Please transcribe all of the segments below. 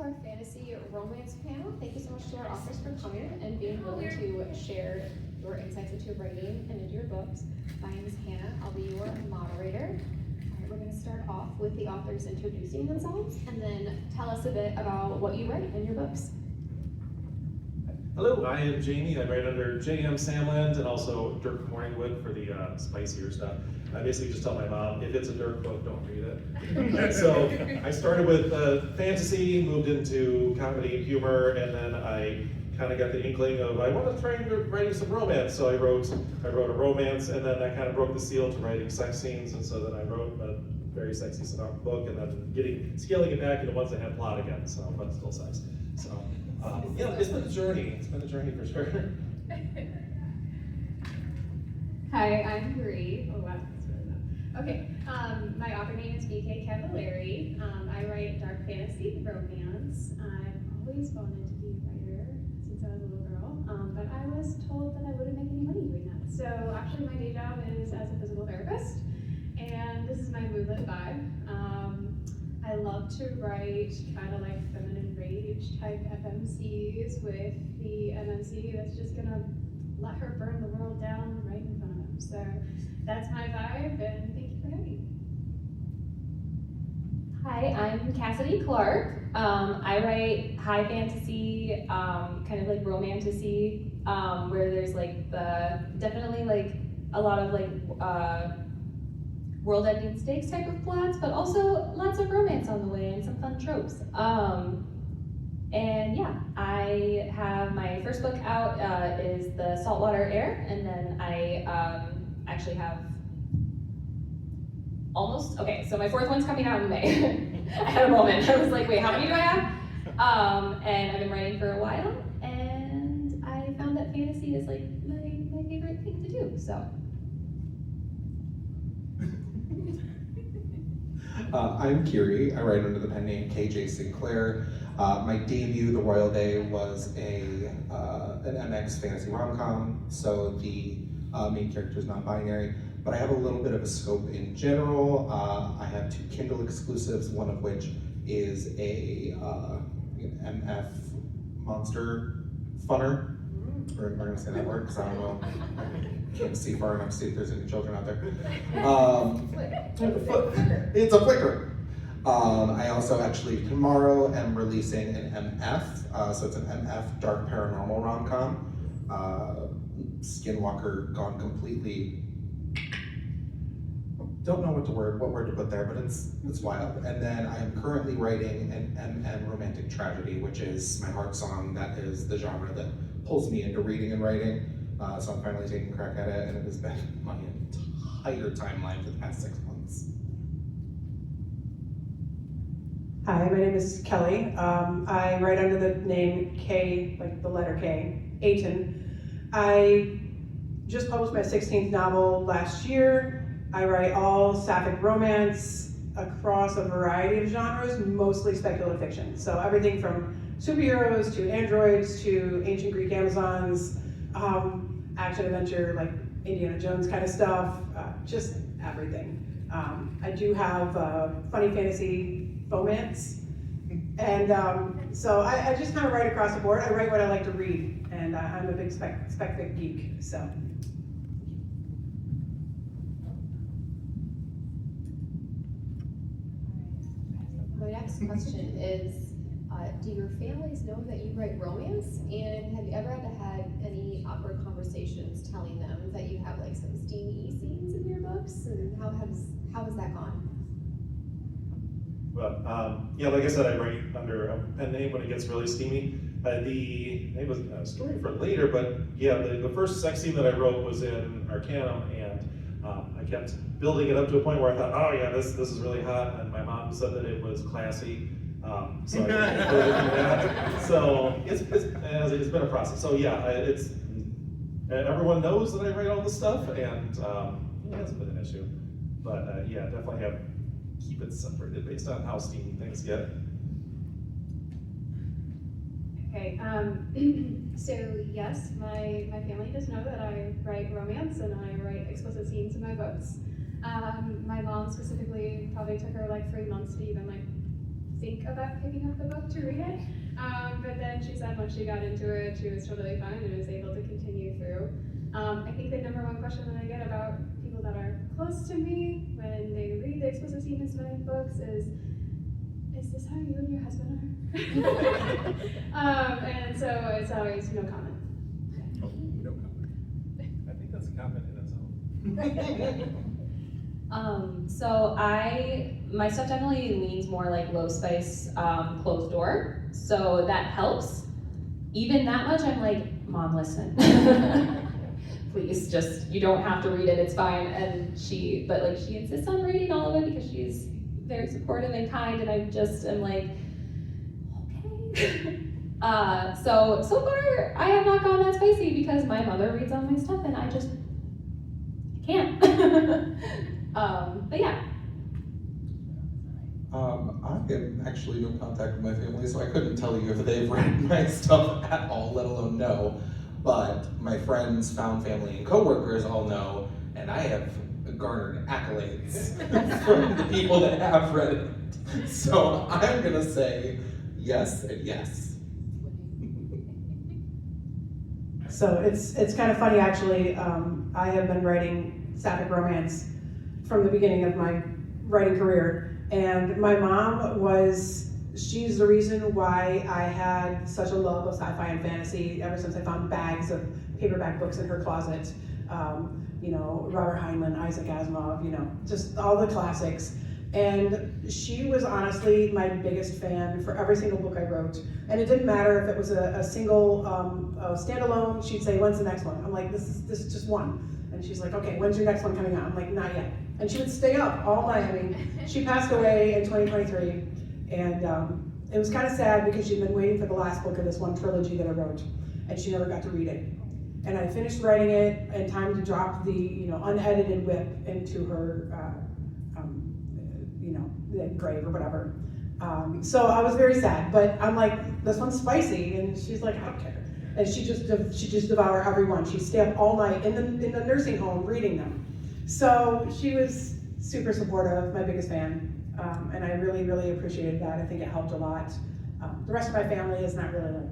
our fantasy romance panel. Thank you so much to our authors for coming and being willing to share your insights into your writing and into your books. My name is Hannah. I'll be your moderator. All right, we're going to start off with the authors introducing themselves and then tell us a bit about what you write in your books. Hello, I am Jamie. I write under JM Samland and also Dirk Morningwood for the spicier stuff. I basically just tell my mom, if it's a Dirk book, don't read it. So I started with fantasy, moved into comedy and humor, and then I kind of got the inkling of I want to try writing some romance. So I wrote a romance, and then that kind of broke the seal to writing sex scenes, and so then I wrote a very sexy book, and then scaling it back into ones that had plot again, so but still sex. So yeah, it's been a journey. It's been a journey for sure. Hi, I'm Bree. Oh wow, that's really loud. Okay, my author name is BK Cavaleri. I write dark fantasy romance. I've always wanted to be a writer since I was a little girl, but I was told that I wouldn't make any money doing that. So actually my day job is as a physical therapist, and this is my moonlit vibe. I love to write kind of like feminine rage type FMCs with the MMC that's just gonna let her burn the world down right in front of them. So that's my vibe, and thank you for having me. Hi, I'm Cassidy Clarke. I write high fantasy, kind of like romantasy, where there's like definitely like a lot of like world-ending stakes type of plots, but also lots of romance on the way and some fun tropes. And yeah, I have my first book out is The Saltwater Air, and then I actually have so my fourth one's coming out in May. I had a moment. I was like, wait, how many do I have? And I've been writing for a while, and I found that fantasy is like my favorite thing to do, so. I'm Kiri. I write under the pen name KJ Sinclair. My debut, The Royal Day, was an MX fantasy rom-com, so the main character is non-binary, but I have a little bit of a scope in general. I have 2 Kindle exclusives, one of which is an MF monster funner. We're going to say that word because I don't know. I can't see far enough to see if there's any children out there. It's a flicker. I also actually tomorrow am releasing an MF, so it's an MF dark paranormal rom-com. Skinwalker gone completely. Don't know what word to put there, but it's wild. And then I am currently writing an MM romantic tragedy, which is my heart song. That is the genre that pulls me into reading and writing. So I'm finally taking a crack at it, and it has been my entire timeline for the past 6 months. Hi, my name is Kelly. I write under the name K, like the letter K, Aten. I just published my 16th novel last year. I write all sapphic romance across a variety of genres, mostly speculative fiction. So everything from superheroes to androids to ancient Greek Amazons, action adventure like Indiana Jones kind of stuff, just everything. I do have funny fantasy romance, and so I just kind of write across the board. I write what I like to read, and I'm a big spec geek, so. My next question is, do your families know that you write romance? And have you ever had any awkward conversations telling them that you have like some steamy scenes in your books? And how has that gone? Well, yeah, like I said, I write under a pen name when it gets really steamy. It was a story for later, but yeah, the first sex scene that I wrote was in Arcanum, and I kept building it up to a point where I thought, oh yeah, this is really hot, and my mom said that it was classy. So I didn't do that. So it's been a process. So yeah, everyone knows that I write all this stuff, and it hasn't been an issue. But yeah, definitely have keep it separated based on how steamy things get. Okay, so yes, my family does know that I write romance and I write explicit scenes in my books. My mom specifically probably took her like 3 months to even like think about picking up the book to read it. But then she said once she got into it, she was totally fine and was able to continue through. I think the number one question that I get about people that are close to me when they read the explicit statements in my books is this how you and your husband are? And so it's always no comment. No comment. I think that's a comment in its own. So my stuff definitely leans more like low spice, closed door. So that helps. Even that much, I'm like, Mom, listen. Please, just, you don't have to read it, it's fine. And she insists on reading all of it because she's very supportive and kind, and I'm like, okay. So far, I have not gone that spicy because my mother reads all my stuff and I just can't. But yeah. I have actually no contact with my family, so I couldn't tell you if they've read my stuff at all, let alone know. But my friends, found family, and coworkers all know, and I have garnered accolades from the people that have read it. So I'm gonna say yes and yes. So it's kind of funny actually. I have been writing sapphic romance from the beginning of my writing career, and my mom she's the reason why I had such a love of sci-fi and fantasy ever since I found bags of paperback books in her closet. Robert Heinlein, Isaac Asimov, just all the classics. And she was honestly my biggest fan for every single book I wrote. And it didn't matter if it was a single standalone, she'd say, when's the next one? I'm like, this is just one. And she's like, okay, when's your next one coming out? I'm like, not yet. And she would stay up all night. I mean, she passed away in 2023. And it was kind of sad because she'd been waiting for the last book of this one trilogy that I wrote, and she never got to read it. And I finished writing it in time to drop the unedited whip into her the grave or whatever. So I was very sad, but I'm like, this one's spicy, and she's like, I don't care. And she just devoured every one. She'd stay up all night in the nursing home reading them. So she was super supportive, my biggest fan. And I really, really appreciated that. I think it helped a lot. The rest of my family is not really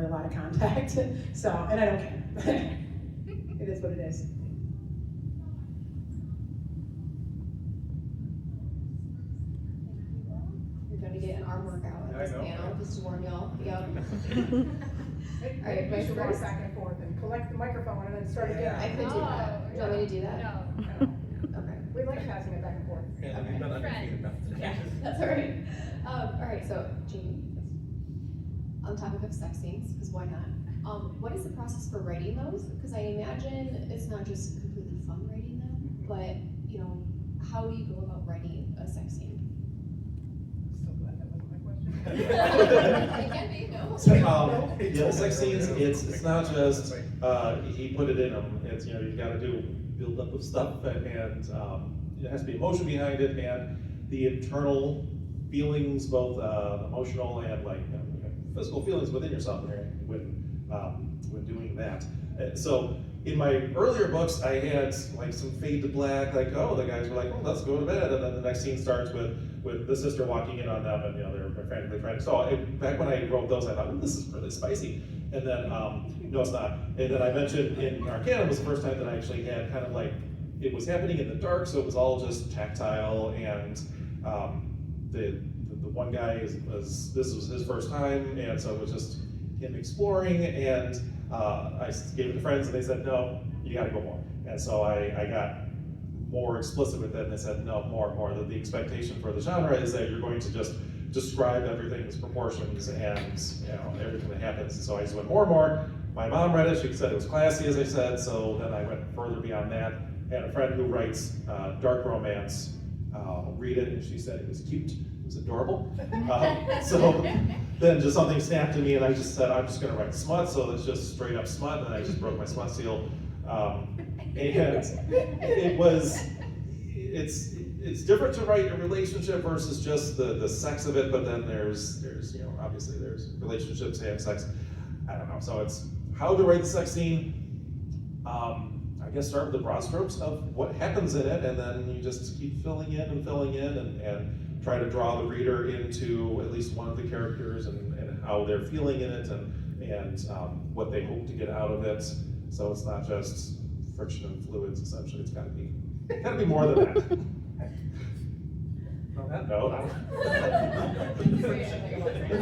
a lot of contact. So, and I don't care. It is what it is. You're gonna get an arm workout at this I know. panel, just to warn y'all. Yep. All right, my should walk first- back and forth and collect the microphone and then start again. I could do that. Do you want me to do that? No. Okay. We like passing it back and forth. Yeah, we've been undefeated enough today. Yeah, that's all right. All right, so Jamie, on the topic of sex scenes, because why not? What is the process for writing those? Because I imagine it's not just completely fun writing them, but how do you go about writing a sex scene? So glad that wasn't my question. It can be, no? Yeah, sex scenes, it's not just, he put it in them, it's, you gotta do build up of stuff, and it has to be emotion behind it, and the internal feelings, both emotional and physical feelings within yourself when doing that. So in my earlier books, I had some fade to black, the guys were like, oh, let's go to bed, and then the next scene starts with the sister walking in on them, and they're frantically trying to. So back when I wrote those, I thought, this is really spicy, and then no, it's not. And then I mentioned in Arcana was the first time that I actually had kind of it was happening in the dark, so it was all just tactile, and the one guy this was his first time, and so it was just him exploring, and I gave it to friends, and they said, no, you gotta go more. And so I got more explicit with it, and they said, no, more. The expectation for the genre is that you're going to just describe everything's proportions and everything that happens. And so I just went more and more. My mom read it, she said it was classy, as I said, so then I went further beyond that. And a friend who writes dark romance read it, and she said it was cute, it was adorable. So then just something snapped in me, and I just said, I'm just gonna write smut, so it's just straight up smut, and I just broke my smut seal. And it's different to write a relationship versus just the sex of it, but then there's obviously there's relationships and sex. I don't know. So it's how to write the sex scene. I guess start with the broad strokes of what happens in it, and then you just keep filling in and try to draw the reader into at least one of the characters and how they're feeling in it and what they hope to get out of it. So it's not just friction and fluids, essentially. It's gotta be more than that. On that No, note, no.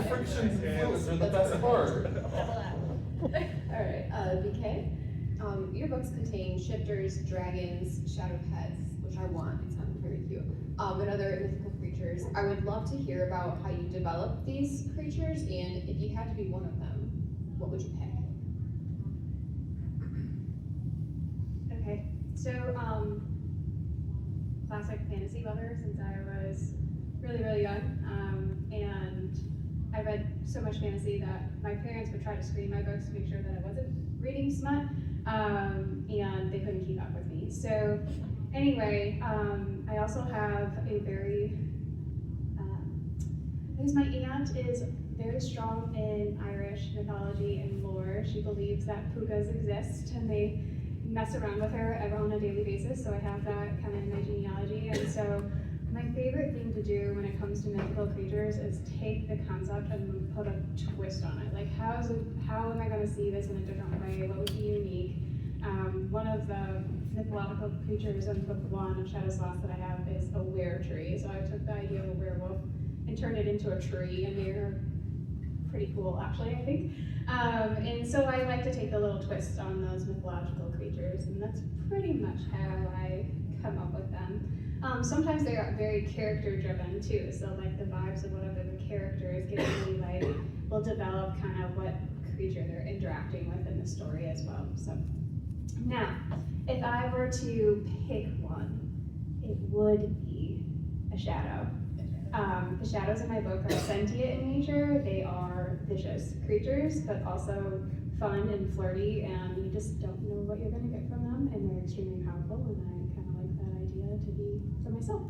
frictions and fluids are the best part. Alright, BK, your books contain shifters, dragons, shadow heads, which I want, it sounds very cute, and other mythical creatures. I would love to hear about how you developed these creatures, and if you had to be one of them, what would you pick? Okay, so, classic fantasy lover since I was really, really young. And I read so much fantasy that my parents would try to screen my books to make sure that I wasn't reading smut, and they couldn't keep up with me. So anyway, I also have a very, because my aunt is very strong in Irish mythology and lore. She believes that pukas exist and they mess around with her on a daily basis, so I have that kind of in my genealogy. And so my favorite thing to do when it comes to mythical creatures is take the concept and put a twist on it. Like, how am I going to see this in a different way? What would be unique? One of the mythological creatures in book 1 of Shadow's Lost that I have is a were-tree. So I took the idea of a werewolf and turned it into a tree, and they're pretty cool, actually, I think. And so I like to take a little twist on those mythological creatures, and that's pretty much how I come up with them. Sometimes they are very character-driven too, so like the vibes of whatever the character is giving me, like, will develop kind of what creature they're interacting with in the story as well. So now, if I were to pick one, it would be a shadow. The shadows in my book are sentient in nature. They are vicious creatures, but also fun and flirty, and you just don't know what you're going to get from them, and they're extremely powerful, and I kind of like that idea to be for myself.